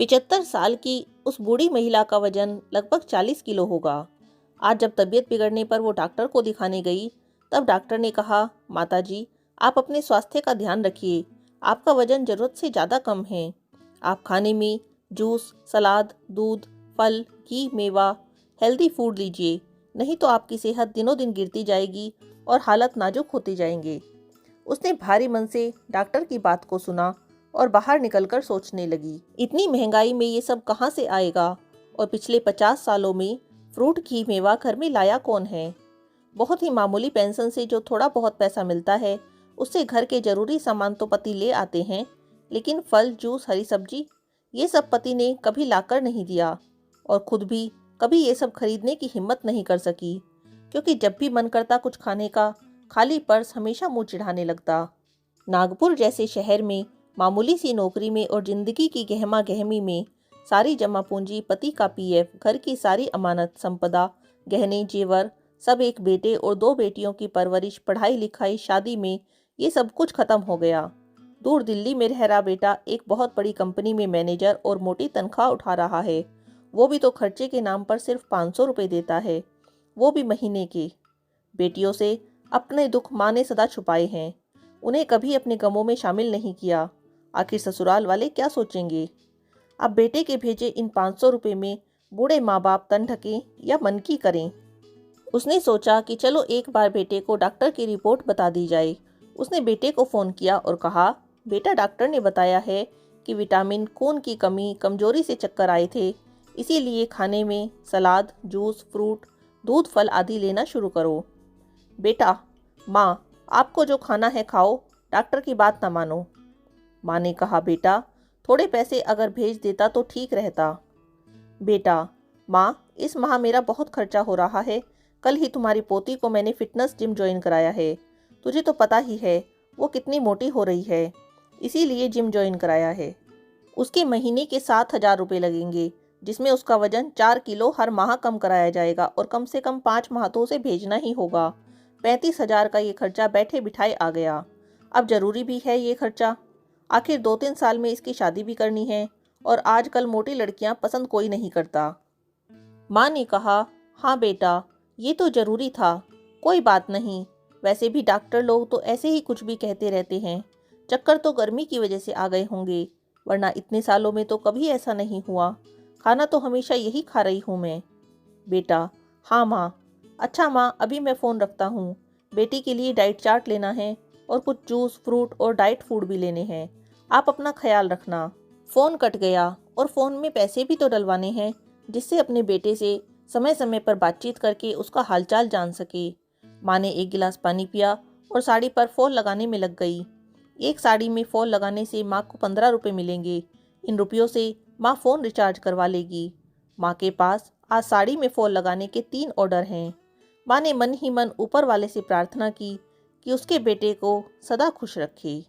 75 साल की उस बूढ़ी महिला का वजन लगभग 40 किलो होगा। आज जब तबीयत बिगड़ने पर वो डॉक्टर को दिखाने गई, तब डॉक्टर ने कहा, माताजी, आप अपने स्वास्थ्य का ध्यान रखिए। आपका वजन जरूरत से ज़्यादा कम है। आप खाने में जूस, सलाद, दूध, फल, घी, मेवा, हेल्दी फूड लीजिए, नहीं तो आपकी सेहत दिनों दिन गिरती जाएगी और हालत नाजुक होते जाएंगे। उसने भारी मन से डॉक्टर की बात को सुना और बाहर निकलकर सोचने लगी, इतनी महंगाई में ये सब कहाँ से आएगा, और पिछले 50 सालों में फ्रूट, घी, मेवा घर में लाया कौन है। बहुत ही मामूली पेंशन से जो थोड़ा बहुत पैसा मिलता है, उससे घर के जरूरी सामान तो पति ले आते हैं, लेकिन फल, जूस, हरी सब्जी, ये सब पति ने कभी लाकर नहीं दिया और खुद भी कभी ये सब खरीदने की हिम्मत नहीं कर सकी, क्योंकि जब भी मन करता कुछ खाने का, खाली पर्स हमेशा मुंह चिढ़ाने लगता। नागपुर जैसे शहर में मामूली सी नौकरी में और जिंदगी की गहमा गहमी में सारी जमा पूंजी, पति का पीएफ, घर की सारी अमानत संपदा, गहने जेवर, सब एक बेटे और 2 बेटियों की परवरिश, पढ़ाई लिखाई, शादी में ये सब कुछ खत्म हो गया। दूर दिल्ली में रह रहा बेटा एक बहुत बड़ी कंपनी में मैनेजर और मोटी तनख्वाह उठा रहा है। वो भी तो खर्चे के नाम पर सिर्फ 500 रुपये देता है, वो भी महीने के। बेटियों से अपने दुख माँ ने सदा छुपाए हैं, उन्हें कभी अपने गमों में शामिल नहीं किया। आखिर ससुराल वाले क्या सोचेंगे। अब बेटे के भेजे इन 500 रुपये में बूढ़े माँ बाप तन ढकें या मन की करें। उसने सोचा कि चलो एक बार बेटे को डॉक्टर की रिपोर्ट बता दी जाए। उसने बेटे को फ़ोन किया और कहा, बेटा, डॉक्टर ने बताया है कि विटामिन, खून की कमी, कमजोरी से चक्कर आए थे, इसीलिए खाने में सलाद, जूस, फ्रूट, दूध, फल आदि लेना शुरू करो। बेटा, माँ, आपको जो खाना है खाओ, डॉक्टर की बात ना मानो। माँ ने कहा, बेटा, थोड़े पैसे अगर भेज देता तो ठीक रहता। बेटा, माँ, इस माह मेरा बहुत खर्चा हो रहा है। कल ही तुम्हारी पोती को मैंने फिटनेस जिम ज्वाइन कराया है। तुझे तो पता ही है वो कितनी मोटी हो रही है, इसीलिए जिम ज्वाइन कराया है। उसके महीने के 7,000 रुपये लगेंगे, जिसमें उसका वजन 4 किलो हर माह कम कराया जाएगा और कम से कम 5 माह तो उसे भेजना ही होगा। 35,000 का ये खर्चा बैठे बिठाए आ गया। अब जरूरी भी है ये खर्चा, आखिर 2-3 साल में इसकी शादी भी करनी है और आजकल मोटी लड़कियां पसंद कोई नहीं करता। माँ ने कहा, हाँ बेटा, ये तो जरूरी था, कोई बात नहीं। वैसे भी डॉक्टर लोग तो ऐसे ही कुछ भी कहते रहते हैं। चक्कर तो गर्मी की वजह से आ गए होंगे, वरना इतने सालों में तो कभी ऐसा नहीं हुआ। खाना तो हमेशा यही खा रही हूँ मैं। बेटा, हाँ माँ। अच्छा माँ, अभी मैं फ़ोन रखता हूँ। बेटी के लिए डाइट चार्ट लेना है और कुछ जूस, फ्रूट और डाइट फूड भी लेने हैं। आप अपना ख्याल रखना। फ़ोन कट गया और फ़ोन में पैसे भी तो डलवाने हैं, जिससे अपने बेटे से समय समय पर बातचीत करके उसका हालचाल जान सके। माँ ने एक गिलास पानी पिया और साड़ी पर फॉल लगाने में लग गई। एक साड़ी में फॉल लगाने से माँ को 15 रुपये मिलेंगे। इन रुपयों से माँ फ़ोन रिचार्ज करवा लेगी। माँ के पास आज साड़ी में फॉल लगाने के 3 ऑर्डर हैं। माँ ने मन ही मन ऊपर वाले से प्रार्थना की कि उसके बेटे को सदा खुश रखे।